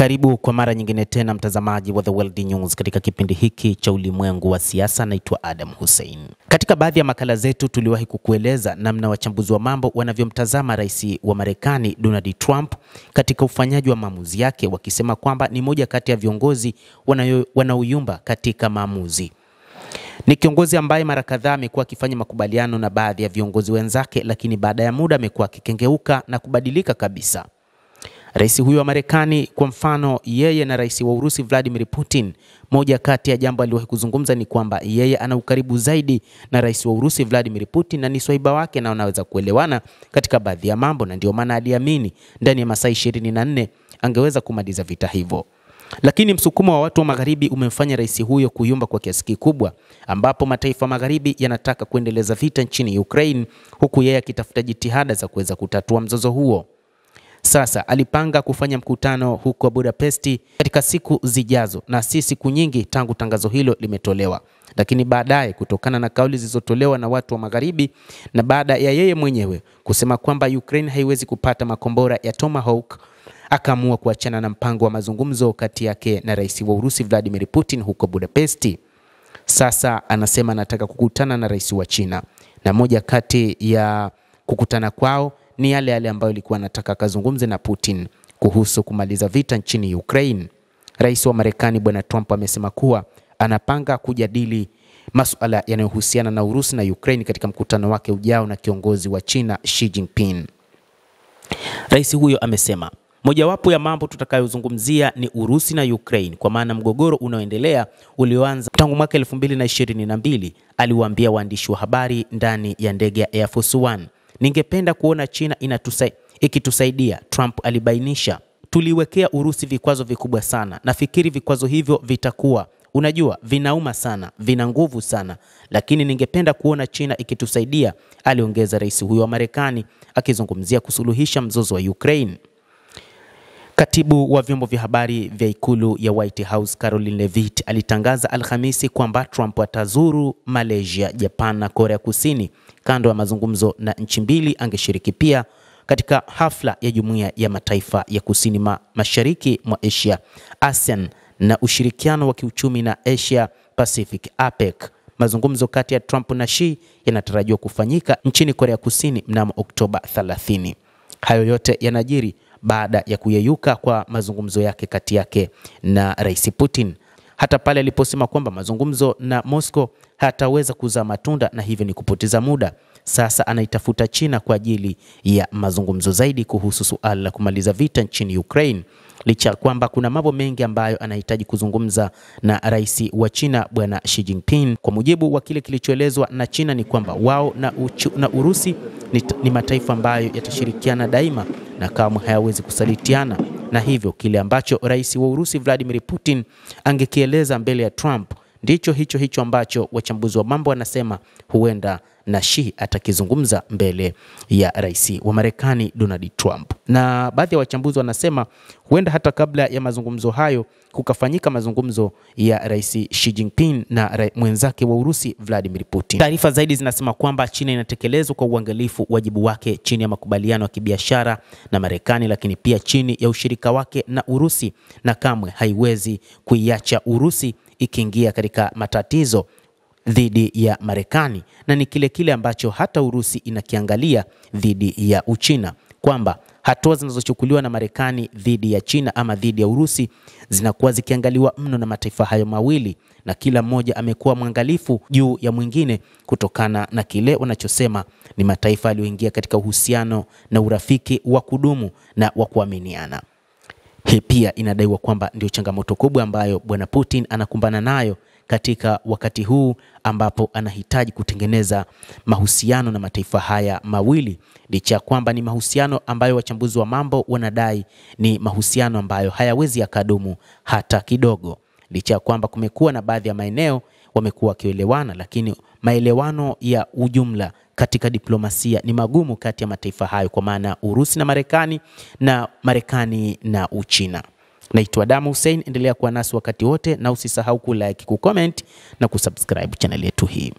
Karibu kwa mara nyingine tena mtazamaji wa The World News katika kipindi hiki cha ulimwengu wa siasa. Naitwa Adam Hussein. Katika baadhi ya makala zetu tuliwahi kukueleza namna wachambuzi wa mambo wanavyomtazama rais wa Marekani Donald Trump katika ufanyaji wa maamuzi yake, wakisema kwamba ni moja kati ya viongozi wanaoyumba katika maamuzi. Ni kiongozi ambaye mara kadhaa amekuwa akifanya makubaliano na baadhi ya viongozi wenzake, lakini baada ya muda amekuwa akikengeuka na kubadilika kabisa. Rais huyo wa Marekani, kwa mfano, yeye na rais wa Urusi Vladimir Putin, moja kati ya jambo aliwahi kuzungumza ni kwamba yeye ana ukaribu zaidi na rais wa Urusi Vladimir Putin na ni swaiba wake na wanaweza kuelewana katika baadhi ya mambo, na ndio maana aliamini ndani ya masaa 24 angeweza kumaliza vita hivyo. Lakini msukumo wa watu wa magharibi umemfanya rais huyo kuyumba kwa kiasi kikubwa, ambapo mataifa magharibi yanataka kuendeleza vita nchini Ukraine, huku yeye akitafuta jitihada za kuweza kutatua mzozo huo. Sasa alipanga kufanya mkutano huko Budapest katika siku zijazo, na si siku nyingi tangu tangazo hilo limetolewa. Lakini baadaye, kutokana na kauli zilizotolewa na watu wa magharibi na baada ya yeye mwenyewe kusema kwamba Ukraine haiwezi kupata makombora ya Tomahawk, akaamua kuachana na mpango wa mazungumzo kati yake na rais wa Urusi Vladimir Putin huko Budapest. Sasa anasema anataka kukutana na rais wa China, na moja kati ya kukutana kwao ni yale ambayo alikuwa anataka kazungumze na Putin kuhusu kumaliza vita nchini Ukraine. Rais wa Marekani Bwana Trump amesema kuwa anapanga kujadili masuala yanayohusiana na Urusi na Ukraine katika mkutano wake ujao na kiongozi wa China Xi Jinping. Rais huyo amesema mojawapo ya mambo tutakayozungumzia ni Urusi na Ukraine, kwa maana mgogoro unaoendelea ulioanza tangu mwaka 2022. Aliwaambia waandishi wa habari ndani ya ndege ya Air Force One, "Ningependa kuona China ikitusaidia." Trump alibainisha, "Tuliwekea Urusi vikwazo vikubwa sana. Nafikiri vikwazo hivyo vitakuwa, unajua, vinauma sana, vina nguvu sana, lakini ningependa kuona China ikitusaidia," aliongeza rais huyo wa Marekani akizungumzia kusuluhisha mzozo wa Ukraine. Katibu wa vyombo vya habari vya ikulu ya White House Caroline Levitt alitangaza Alhamisi kwamba Trump atazuru Malaysia, Japan na Korea Kusini. Kando ya mazungumzo na nchi mbili, angeshiriki pia katika hafla ya Jumuiya ya Mataifa ya Kusini Mashariki mwa Asia, ASEAN, na ushirikiano wa kiuchumi na Asia Pacific, APEC. Mazungumzo kati ya Trump na Xi yanatarajiwa kufanyika nchini Korea Kusini mnamo Oktoba 30. Hayo yote yanajiri baada ya kuyeyuka kwa mazungumzo yake kati yake na rais Putin, hata pale aliposema kwamba mazungumzo na Moscow hataweza kuzaa matunda na hivyo ni kupoteza muda. Sasa anaitafuta China kwa ajili ya mazungumzo zaidi kuhusu suala la kumaliza vita nchini Ukraine, licha kwamba kuna mambo mengi ambayo anahitaji kuzungumza na rais wa China Bwana Xi Jinping. Kwa mujibu wa kile kilichoelezwa na China ni kwamba wao na Urusi ni mataifa ambayo yatashirikiana daima na kamwe hayawezi kusalitiana, na hivyo kile ambacho rais wa Urusi Vladimir Putin angekieleza mbele ya Trump ndicho hicho ambacho wachambuzi wa mambo wanasema huenda na Xi atakizungumza mbele ya rais wa Marekani Donald Trump. Na baadhi ya wachambuzi wanasema huenda hata kabla ya mazungumzo hayo kukafanyika mazungumzo ya rais Xi Jinping na mwenzake wa Urusi Vladimir Putin. Taarifa zaidi zinasema kwamba China inatekelezwa kwa uangalifu wajibu wake chini ya makubaliano ya kibiashara na Marekani, lakini pia chini ya ushirika wake na Urusi, na kamwe haiwezi kuiacha Urusi ikiingia katika matatizo dhidi ya Marekani, na ni kile ambacho hata Urusi inakiangalia dhidi ya Uchina, kwamba hatua zinazochukuliwa na Marekani dhidi ya China ama dhidi ya Urusi zinakuwa zikiangaliwa mno na mataifa hayo mawili, na kila mmoja amekuwa mwangalifu juu ya mwingine kutokana na kile wanachosema ni mataifa yaliyoingia katika uhusiano na urafiki wa kudumu na wa kuaminiana. Hii pia inadaiwa kwamba ndio changamoto kubwa ambayo bwana Putin anakumbana nayo katika wakati huu ambapo anahitaji kutengeneza mahusiano na mataifa haya mawili, licha kwamba ni mahusiano ambayo wachambuzi wa mambo wanadai ni mahusiano ambayo hayawezi yakadumu hata kidogo, licha kwamba kumekuwa na baadhi ya maeneo wamekuwa wakielewana, lakini maelewano ya ujumla katika diplomasia ni magumu kati ya mataifa hayo, kwa maana Urusi na Marekani na Marekani na Uchina. Naitwa Adam Hussein, endelea kuwa nasi wakati wote na usisahau kulike, kucomment na kusubscribe channel yetu hii.